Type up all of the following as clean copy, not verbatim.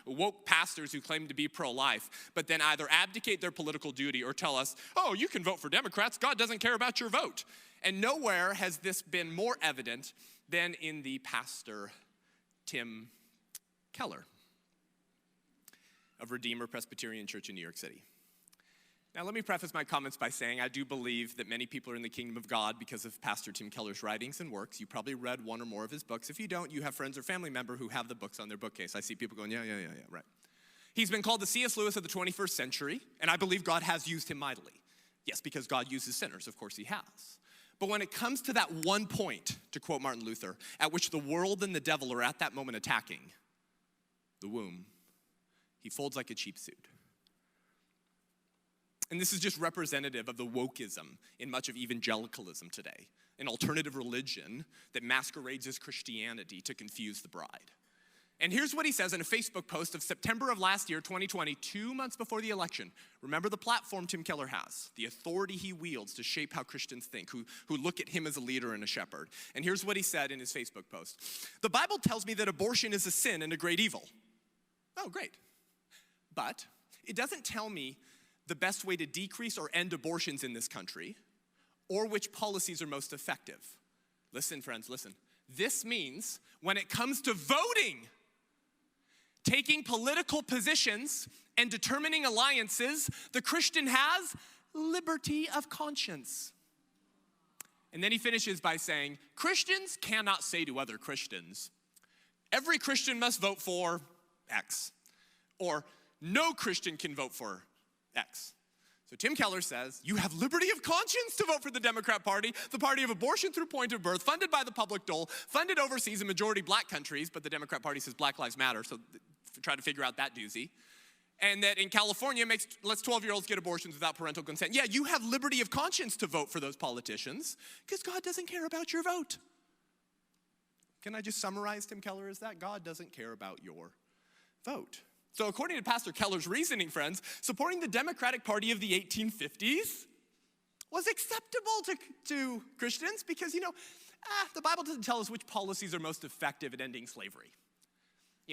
woke pastors who claim to be pro-life, but then either abdicate their political duty or tell us, oh, you can vote for Democrats, God doesn't care about your vote. And nowhere has this been more evident than in the pastor Tim Keller of Redeemer Presbyterian Church in New York City. Now, let me preface my comments by saying I do believe that many people are in the kingdom of God because of Pastor Tim Keller's writings and works. You probably read one or more of his books. If you don't, you have friends or family member who have the books on their bookcase. I see people going, yeah, right. He's been called the C.S. Lewis of the 21st century, and I believe God has used him mightily. Yes, because God uses sinners. Of course he has. But when it comes to that one point, to quote Martin Luther, at which the world and the devil are at that moment attacking, the womb, he folds like a cheap suit. And this is just representative of the wokeism in much of evangelicalism today, an alternative religion that masquerades as Christianity to confuse the bride. And here's what he says in a Facebook post of September of last year, 2020, 2 months before the election. Remember the platform Tim Keller has, the authority he wields to shape how Christians think, who look at him as a leader and a shepherd. And here's what he said in his Facebook post. The Bible tells me that abortion is a sin and a great evil. Oh, great. But it doesn't tell me the best way to decrease or end abortions in this country, or which policies are most effective. Listen, friends, listen. This means when it comes to voting, taking political positions and determining alliances, the Christian has liberty of conscience. And then he finishes by saying, Christians cannot say to other Christians, every Christian must vote for X, or no Christian can vote for X. So Tim Keller says, you have liberty of conscience to vote for the Democrat Party, the party of abortion through point of birth, funded by the public dole, funded overseas in majority black countries, but the Democrat Party says Black Lives Matter, so try to figure out that doozy. And that in California lets 12-year-olds get abortions without parental consent. Yeah, you have liberty of conscience to vote for those politicians because God doesn't care about your vote. Can I just summarize Tim Keller as that? God doesn't care about your vote. So according to Pastor Keller's reasoning, friends, supporting the Democratic Party of the 1850s was acceptable to Christians because, the Bible doesn't tell us which policies are most effective at ending slavery.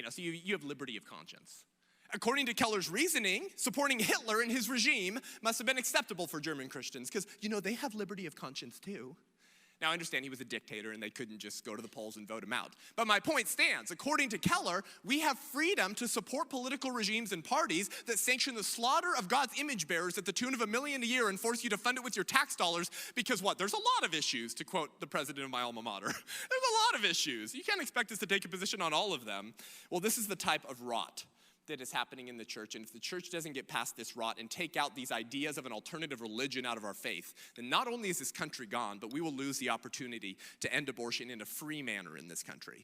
So you have liberty of conscience. According to Keller's reasoning, supporting Hitler and his regime must have been acceptable for German Christians because, they have liberty of conscience too. Now, I understand he was a dictator and they couldn't just go to the polls and vote him out. But my point stands. According to Keller, we have freedom to support political regimes and parties that sanction the slaughter of God's image bearers at the tune of $1 million a year and force you to fund it with your tax dollars because what? There's a lot of issues, to quote the president of my alma mater. There's a lot of issues. You can't expect us to take a position on all of them. Well, this is the type of rot that is happening in the church. And if the church doesn't get past this rot and take out these ideas of an alternative religion out of our faith, then not only is this country gone, but we will lose the opportunity to end abortion in a free manner in this country.